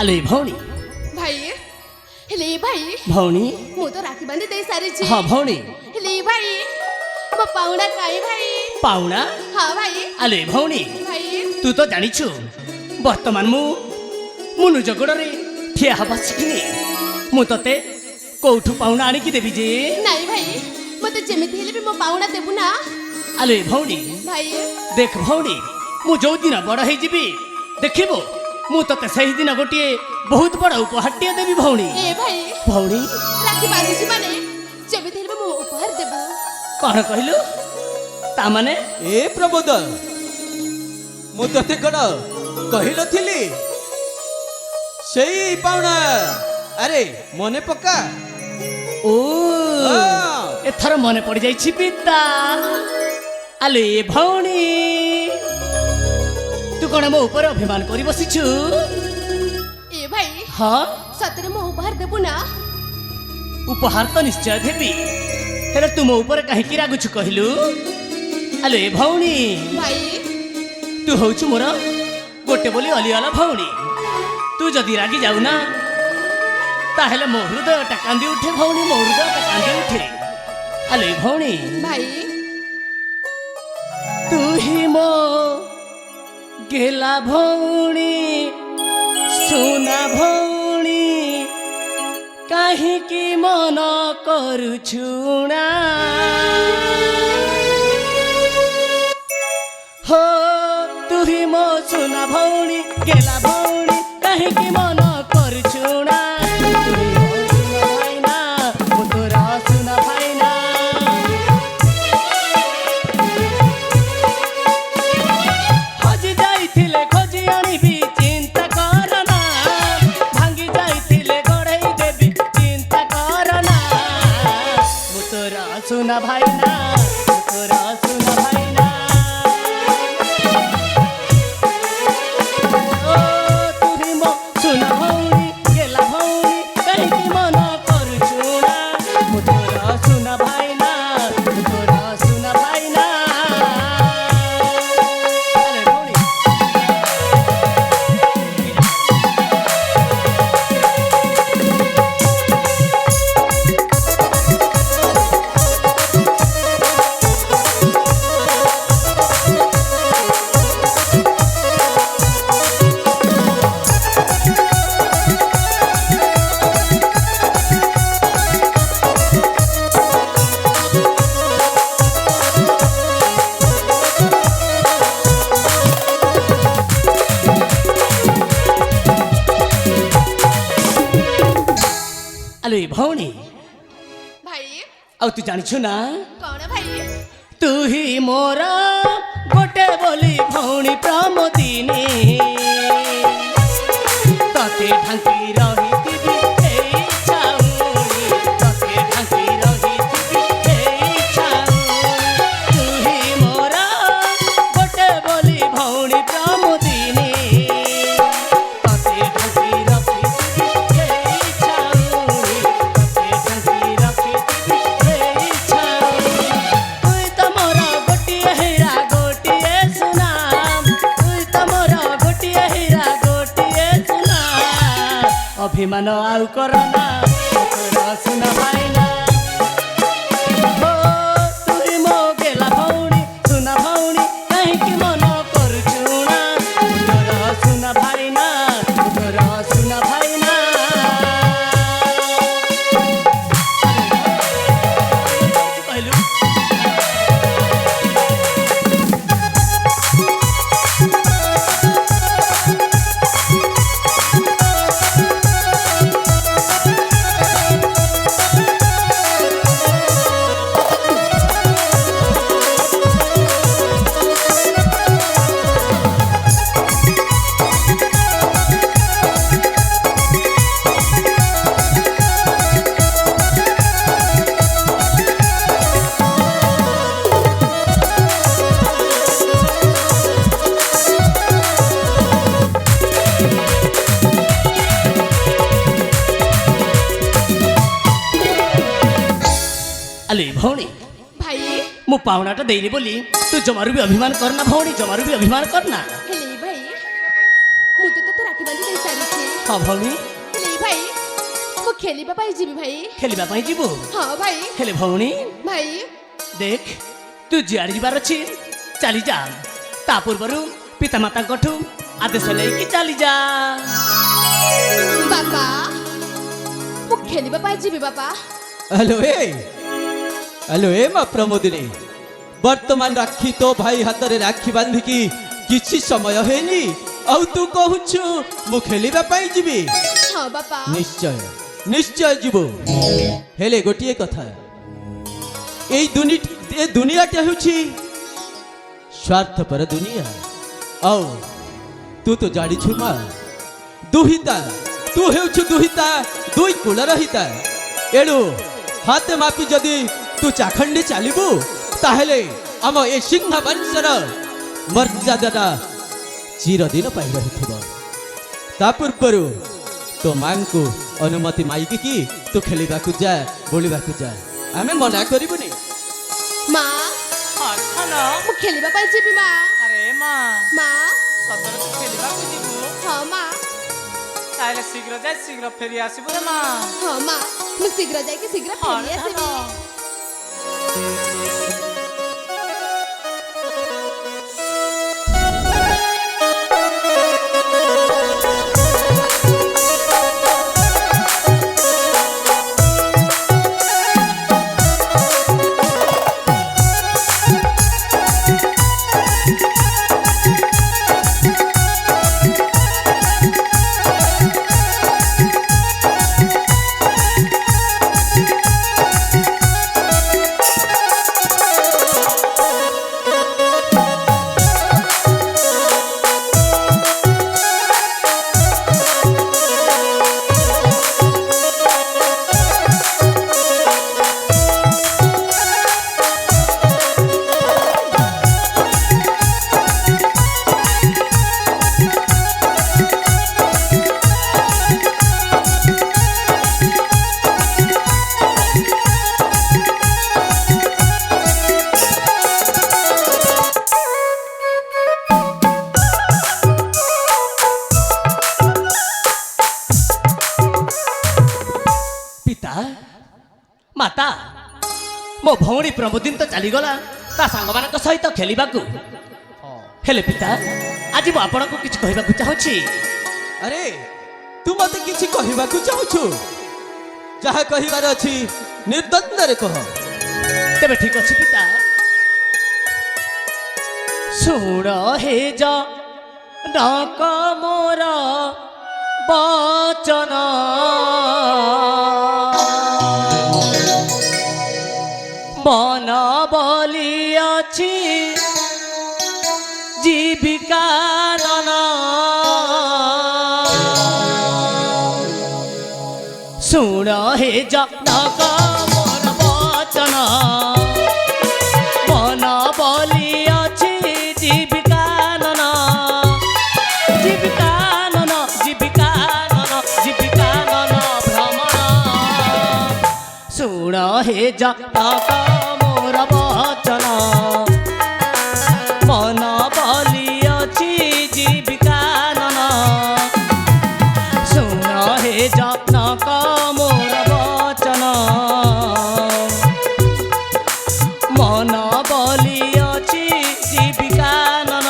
ଆଲୋ ଏ ଭଉଣୀ ଭାଇ ହେଲେ ଭାଇ ଭଉଣୀ ମୁଁ ତ ରାକ୍ଷୀ ବାନ୍ଧି ଦେଇ ସାରିଛି। ହଁ ଭଉଣୀ ହେଲେ ଭାଇ ମୋ ପାଉଣା କାଇଁ ଭାଇ? ପାଉଣା ହଁ ଭାଇ। ଆଲୋ ଏ ଭଉଣୀ ଭାଇ ତୁ ତ ଜାଣିଛୁ ବର୍ତ୍ତମାନ ମୁଁ ନିଜ ଗୋଡ଼ରେ ଠିଆ ହେବା ଶିଖିନି। ମୁଁ ତତେ କୋଉଠୁ ପାଉଣା ଆଣିକି ଦେବି ଯେ? ନାଇଁ ଭାଇ ମତେ ଯେମିତି ହେଲେ ବି ମୋ ପାଉଣା ଦେବୁ ନା। ଆଲୋ ଏ ଭଉଣୀ ଭାଇ ଦେଖ ଭଉଣୀ ମୁଁ ଯୋଉ ଦିନ ବଡ଼ ହେଇଯିବି ଦେଖିବୁ ମୁଁ ତତେ ସେହି ଦିନ ଗୋଟିଏ ବହୁତ ବଡ଼ ଉପହାରଟିଏ ଦେବି ଭଉଣୀ। ଏ ଭାଇ ଭଉଣୀ ରାକ୍ଷୀ ବାନ୍ଧିଛି ମାନେ ଯେମିତି ହେଲେ ବି ମୁଁ ଉପହାର ଦେବୁ। କ'ଣ କହିଲୁ? ତା ମାନେ ଏ ପ୍ରବୋଧ ମୁଁ ତତେ କ'ଣ କହିନଥିଲି ସେଇ ପାଉଣା? ଆରେ ମନେ ପକା। ଓ ହଁ। ଏଥର ମନେ ପଡ଼ିଯାଇଛି ପିତା। ଆଲୋ ଏ ଭଉଣୀ ତୁ କ'ଣ ମୋ ଉପରେ ଅଭିମାନ କରି ବସିଛୁ? ଏ ଭାଇ ହଁ ସତରେ ମୋ ଉପହାର ଦେବୁ ନା? ଉପହାର ତ ନିଶ୍ଚୟ ଦେବି ହେଲେ ତୁ ମୋ ଉପରେ କାହିଁକି ରାଗୁଛୁ କହିଲୁ? ଆଲୋ ଏ ଭଉଣୀ ଭାଇ ତୁ ହଉଛୁ ମୋର ଗୋଟେ ବୋଲି ଅଲିଅଲ ଭଉଣୀ। ତୁ ଯଦି ରାଗି ଯାଉନା ତାହେଲେ ମୋ ହୃଦୟଟା କାନ୍ଦି ଉଠେ ଭଉଣୀ, ମୋ ହୃଦୟଟା କାନ୍ଦି ଉଠେ। ଆଲୋ ଏ ଭଉଣୀ ଭାଇ ତୁ ହିଁ ମୋ ଗେଲା ଭଉଣୀ ସୁନା ଭଉଣୀ କାହିଁକି ମନ କରୁଛୁ ନା? हो तू ही मो सुना भौणी गेला भौणी काहींकी मन करछु ना? तू ही मो सुना भाईना मु तोरा सुना भाईना। हजी जाइथिले खोजी आनिबी चिंता करना भांगी जाइथिले गढ़ई देबी चिंता करना। मु तोरा सुना भाईना मु तोरा सुना भाईना। आलो ए भौणी भाई आउ तू जानिछु ना कौन भाई? तू ही मोर गोटे बोली भौणी प्रमोदिनी तते ढांकी रहिथिबी एई छाउनी तते ढांकी रहिथिबी एई छाउनी। तू ही मोर गोटे बोली भौणी प्रमोदिनी तते ढांकी रहिथिबी एई छाउनी तते ढांकी रहिथिबी एई छाउनी। तुई त मोर गोटिए हीरा गोटिए सुना तुई त मोर गोटिए हीरा गोटिए सुना। अभिमान आउ करना तोरा सुना भाईना। हो तुई मो गेला भौणी सुना भौणी काहींकी मन करुछु ना? तोरा सुना भाईना तोरा सुना भाईना। कहलु आलो ए भौणी भाई मु पाहुणाटा देइली बोली तू जमारू भी अभिमान करना भौणी जमारू भी अभिमान करना। हेले भाई ମୁଁ ତ ତତେ ରାକ୍ଷୀ ବାନ୍ଧି ଦେଇ ସାରିଛି। ହଁ ଭଉଣୀ ହେଲେ ଭାଇ ମୁଁ ଖେଳିବା ପାଇଁ ଯିବି ଭାଇ। ଖେଳିବା ପାଇଁ ଯିବୁ? ହଁ ଭାଇ। ହେଲେ ଭଉଣୀ ଭାଇ ଦେଖ ତୁ ଯୁଆଡେ ଯିବାର ଅଛି ଚାଲି ଯା, ତା ପୂର୍ବରୁ ପିତାମାତାଙ୍କଠୁ ଆଦେଶ ନେଇକି ଚାଲି ଯା। ବାପା ମୁଁ ଖେଳିବା ପାଇଁ ଯିବି ବାପା। ହ୍ୟାଲୋ ଏ ମା ପ୍ରମୋଦିନୀ, ବର୍ତ୍ତମାନ ରାକ୍ଷୀ ତୋ ଭାଇ ହାତରେ ରାକ୍ଷୀ ବାନ୍ଧିକି କିଛି ସମୟ ହେଇନି ଆଉ ତୁ କହୁଛୁ ମୁଁ ଖେଳିବା ପାଇଁ ଯିବି? ହଁ ବାପା। ନିଶ୍ଚୟ ଯିବୁ। ହେଲେ ଗୋଟିଏ କଥା, ଏ ଦୁନିଆଟା ହେଉଛି ସ୍ୱାର୍ଥପର ଦୁନିଆ। ଆଉ ତୁ ତ ଜାଣିଛୁ ମା, ଦୁହିତା ତୁ ହେଉଛୁ ଦୁହିତା, ଦୁଇ କୂଳର ହିତା। ଏଣୁ ହାତ ମାପି ଯଦି ତୁ ଚାଖଣ୍ଡେ ଚାଲିବୁ ତାହେଲେ ଆମ ଏ ସିଂହ ବଂଶର ମର୍ଯ୍ୟାଦାଟା ଚିରଦିନ ପାଇଁ ରହିଥିବ। ତା ପୂର୍ବରୁ ତୋ ମାଙ୍କୁ ଅନୁମତି ମାଗିକି ତୁ ଖେଳିବାକୁ ଯା, ବୁଲିବାକୁ ଯା, ଆମେ ମନା କରିବୁନି। ମା ମୁଁ ଖେଳିବା ପାଇଁ ଯିବି ମା। ଆରେ ମା ମା ସତରେ ତୁ ଖେଳିବାକୁ ଯିବୁ? ହଁ ମା। ତାହେଲେ ଶୀଘ୍ର ଯାଇ ଶୀଘ୍ର ଫେରି ଆସିବୁ ରେ ମା। ହଁ ମା ମୁଁ ଶୀଘ୍ର ଯାଇକି ଶୀଘ୍ର ଫେରି ଆସିବି। ମାତା, ମୋ ଭଉଣୀ ପ୍ରମୋଦିନ ତ ଚାଲିଗଲା ତା ସାଙ୍ଗମାନଙ୍କ ସହିତ ଖେଳିବାକୁ। ହେଲେ ପିତା, ଆଜି ମୁଁ ଆପଣଙ୍କୁ କିଛି କହିବାକୁ ଚାହୁଁଛି। ଆରେ ତୁ ମତେ କିଛି କହିବାକୁ ଚାହୁଁଛୁ? ଯାହା କହିବାର ଅଛି ନିର୍ଦ୍ଦନ୍ଦରେ କହ। ତେବେ ଠିକ ଅଛି ପିତା, ଶୁଣ ହେ ଜନକ ମୋର ବଚନ, ବନ ବୋଲି ଅଛି ଜୀବିକା ନନ, ଶୁଣ ହେ ଜନକ ମୋର ବଚନ, ବନ ବୋଲି ଅଛି ଜୀବିକା ନନ, ଜୀବିକା ନନ, ଜୀବିକା ନନ, ଜୀବିକା ନନ ଭ୍ରମଣ, ଶୁଣ ହେ ଜନକ ମୋର ବଚନ, ମନ ବୋଲି ଅଛି ଜୀବିକା ନନ, ଶୁଣ ହେ ଜନକ ମୋର ବଚନ, ମନ ବୋଲି ଅଛି ଜୀବିକା ନନ।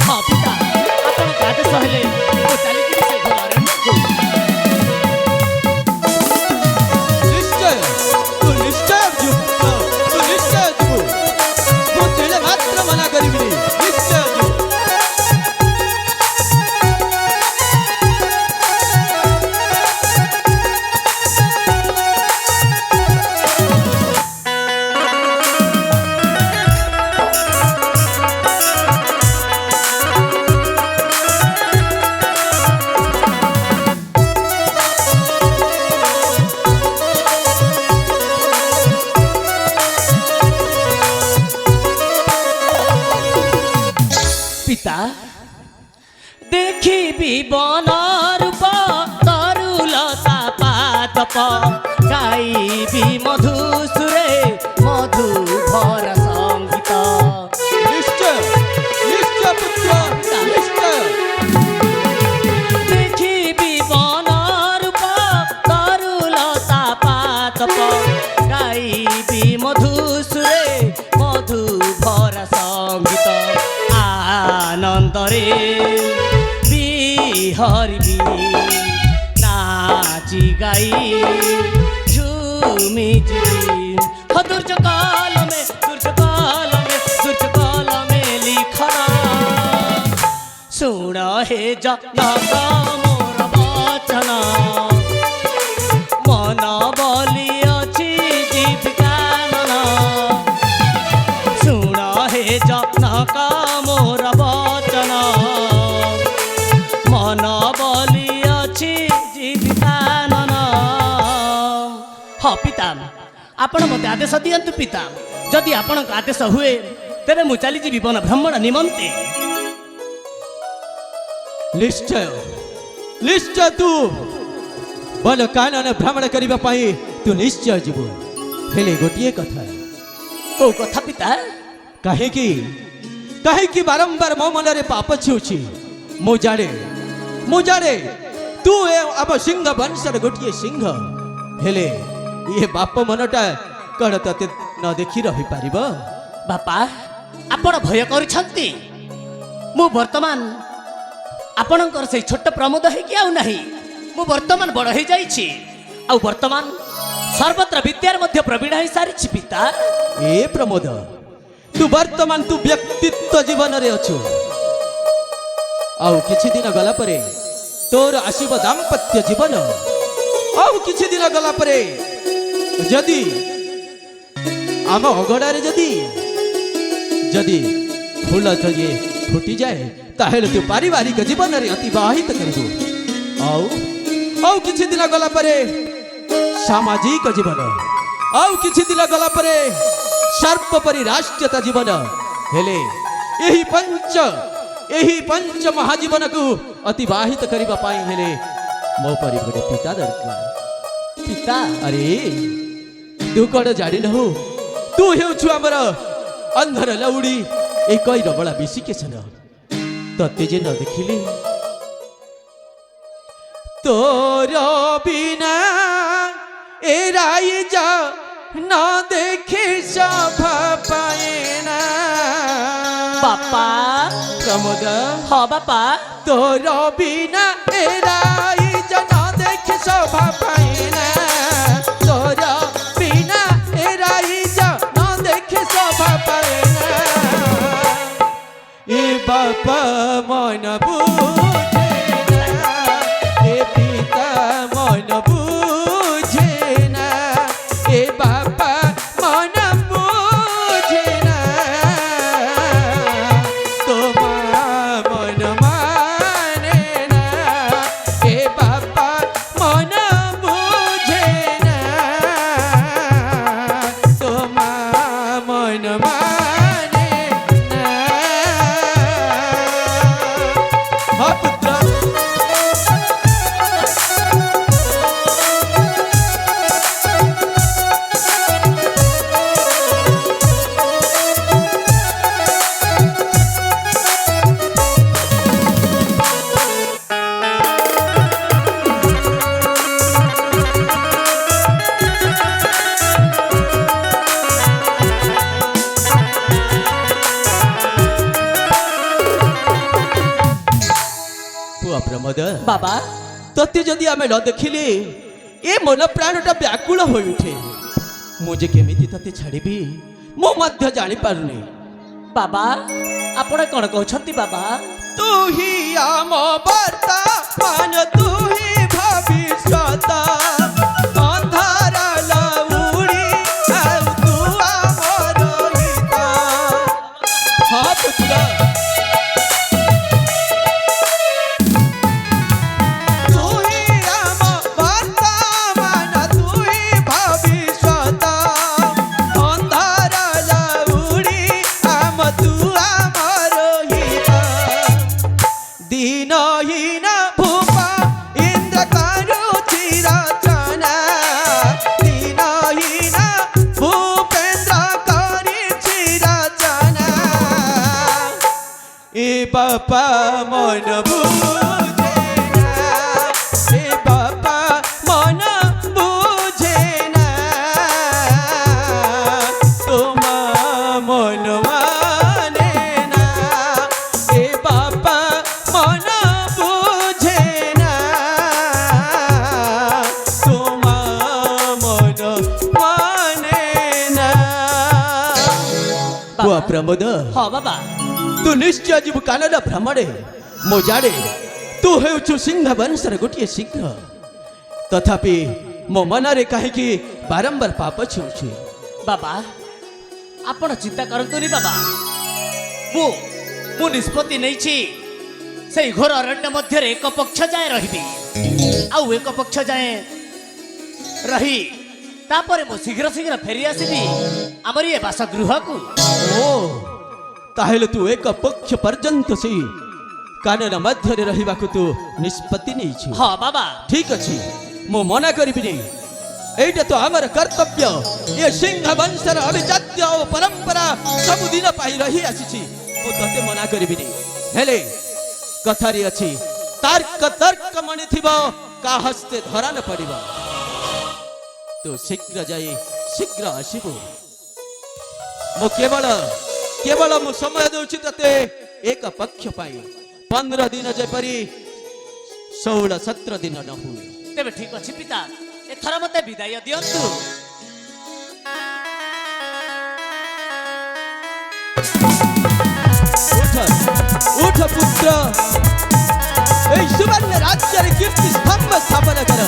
ହଁ ପିତା, ଆପଣଙ୍କ ଆଦେଶ ହେଲେ ମୁଁ ଚାଲିଯିବି ସେ ଘରରେ। ତୁ ନିଶ୍ଚୟ ଯିବୁ, ତୁ ନିଶ୍ଚୟ ଯିବୁ, ମୁଁ ତେଳେ ମାତ୍ର ମନା କରିବିନି, ନିଶ୍ଚୟ ଯିବୁ। পিতা, ଦେଖିବି ବନ ରୂପ ତରୁଲତା ପାଦପ, ଗାଇବି ମଧୁସୁରେ ମଧୁ ଭରା ସଙ୍ଗୀତ। ନିଶ୍ଚୟ ନିଶ୍ଚୟ ପୁତ୍ର, ଆନନ୍ଦରେ ବିହରିବି ନାଚି ଗାଇ ଝୁମି ଯିବି ହ ଦୁର୍ଯ କଲମେ ଲିଖନ ଶୁଣ ହେ ଜନକ ମୋର ବଚନ ମନ ବୋଲି ଅଛି ଜୀବିକାନନ ଶୁଣ ହେ ଜନକ ମୋର ବଚନ ମନ ବୋଲି ଅଛି ଜୀବିକାନନ ହଁ ପିତା ଆପଣ ମୋତେ ଆଦେଶ ଦିଅନ୍ତୁ ପିତା ଯଦି ଆପଣଙ୍କ ଆଦେଶ ହୁଏ ତେବେ ମୁଁ ଚାଲିଯିବି ବନ ଭ୍ରମଣ ନିମନ୍ତେ ନିଶ୍ଚୟ ନିଶ୍ଚୟ ତୁ ବନ କାନନ ଭ୍ରମଣ କରିବା ପାଇଁ ତୁ ନିଶ୍ଚୟ ଯିବୁ ହେଲେ ଗୋଟିଏ କଥା କୋଉ କଥା ପିତା କାହିଁକି କାହିଁକି ବାରମ୍ବାର ମୋ ମନରେ ପାପ ଛୁଉଛି ମୁଁ ଜାଣେ ତୁ ଆମ ସିଂହ ବଂଶର ଗୋଟିଏ ସିଂହ ହେଲେ ଇଏ ବାପ ମନଟା କଣ ତତେ ନ ଦେଖି ରହିପାରିବ ବାପା ଆପଣ ଭୟ କରୁଛନ୍ତି ମୁଁ ବର୍ତ୍ତମାନ ଆପଣଙ୍କର ସେଇ ଛୋଟ ପ୍ରମୋଦ ହେଇକି ଆଉ ନାହିଁ ମୁଁ ବର୍ତ୍ତମାନ ବଡ଼ ହେଇଯାଇଛି ଆଉ ବର୍ତ୍ତମାନ ସର୍ବତ୍ର ବିଦ୍ୟାରେ ମଧ୍ୟ ପ୍ରବୀଣ ହେଇସାରିଛି ପିତା ଏ ପ୍ରମୋଦ ତୁ ବର୍ତ୍ତମାନ ତୁ ବ୍ୟକ୍ତିତ୍ୱ ଜୀବନରେ ଅଛୁ ଆଉ କିଛି ଦିନ ଗଲା ପରେ ତୋର ଆସିବ ଦାମ୍ପତ୍ୟ ଜୀବନ ଆଉ କିଛି ଦିନ ଗଲା ପରେ ଯଦି ଆମ ଅଗଡ଼ାରେ ଯଦି ଫୁଲ ଇଏ ଫୁଟିଯାଏ ତାହେଲେ ତୁ ପାରିବାରିକ ଜୀବନରେ ଅତିବାହିତ କରିବୁ ଆଉ କିଛି ଦିନ ଗଲା ପରେ ସାମାଜିକ ଜୀବନ ଆଉ କିଛି ଦିନ ଗଲା ପରେ ସର୍ବୋପରି ରାଷ୍ଟ୍ରୀୟତା ଜୀବନ ହେଲେ ଏହି ପଞ୍ଚ ମହାଜୀବନକୁ ଅତିବାହିତ କରିବା ପାଇଁ ହେଲେ ମୋ ପରି ଗୋଟେ ପିତା ଦରକାର ପିତା ଆରେ ତୁ କଣ ଜାଣିନୁ ତୁ ହେଉଛୁ ଆମର ଅନ୍ଧର ଲଉଡ଼ି এই কইর বলা বেশি কেছে না ততে যে ন দেখিলি তোর বিনা এ রাই যা না দেখে সভা পায় না বাপা প্রমোদ হ বাপা তোর বিনা এ রাই যা না দেখে সভা পায় না তোর বিনা এ রাই যা না দেখে সভা পায় না এ বাবা মন বুঝে না এ পিতা মন বুঝে না এ বাবা মন বুঝে না তোমার মন মানে না এ বাবা মন বুঝে না তোমার মন মানে না हाँ पुत्र पुआ प्रमोद বাবা तोते जदि आमे न देखिले ए मन प्राणटा व्याकुल होई उठे मुझे केमिति तते छाड़िबी मो मध्य जानि पारुनी বাবা ଆପଣ କ'ଣ କହୁଛନ୍ତି ବାବା तू ही आम वार्ता मान तू ही भविष्यत अंधार लउड़ी आउ तू आमर हिता हाँ पुत्र बापा मन बुझे ना ए बापा मन बुझे ना तुम मन माने ना ए बापा ହଁ ବାବା ତୁ ନିଶ୍ଚୟ ଯିବୁ କାନାଡା ଭ୍ରମଣେ। ମୁଁ ଜାଣେ ତୁ ହେଉଛୁ ସିଂହ ବଂଶର ଗୋଟିଏ ଶୀଘ୍ର, ତଥାପି ମୋ ମନରେ କାହିଁକି ବାରମ୍ବାର ପାପ ଛୁଉଁଛି। ବାବା ଆପଣ ଚିନ୍ତା କରନ୍ତୁନି ବାବା, ମୁଁ ନିଷ୍ପତ୍ତି ନେଇଛି ସେଇ ଘୋର ଅରଣ୍ୟ ମଧ୍ୟରେ ଏକ ପକ୍ଷ ଯାଏ ରହିବି, ଆଉ ଏକ ପକ୍ଷ ଯାଏ ରହି ତାପରେ ମୁଁ ଶୀଘ୍ର ଶୀଘ୍ର ଫେରି ଆସିବି ଆମର ଏ ବାସଗୃହକୁ। ଓ ତାହେଲେ ତୁ ଏକ ପକ୍ଷ ପର୍ଯ୍ୟନ୍ତ ସେଇ କାନନ ମଧ୍ୟରେ ରହିବାକୁ ତୁ ନିଷ୍ପତ୍ତି ନେଇଛୁ। ହଁ ବାବା ଠିକ ଅଛି, ମୁଁ ମନା କରିବିନି। এইটা তো আমার কর্তব্য। এ সিংহ বংশর অভিজাত্য ও পরম্পরা ସବୁଦିନ ପାଇଁ ରହି ଆସିଛି। ମୁଁ ତତେ ମନା କରିବିନି, ହେଲେ କଥାରେ ଅଛି ତର୍କ ତର୍କ ମଣିଥିବ କାହା ହସ୍ତେ ଧରା ନ ପଡ଼ିବ। ତୁ ଶୀଘ୍ର ଯାଇ ଶୀଘ୍ର ଆସିବୁ। ମୁଁ କେବଳ ମୁଁ ସମୟ ଦେଉଛି ତତେ ଏକ ପକ୍ଷ ପାଇଁ, 15 ଦିନ ଯେପରି 16-17 ଦିନ ନ ହୁଏ। ତେବେ ଠିକ ଅଛି ପିତା, ଏଥର ମତେ ବିଦାୟ ଦିଅନ୍ତୁ। ଉଠ ପୁତ୍ର, এই সুবর্ণ রাজ্যের কীর্তি স্তম্ভ স্থাপন কর।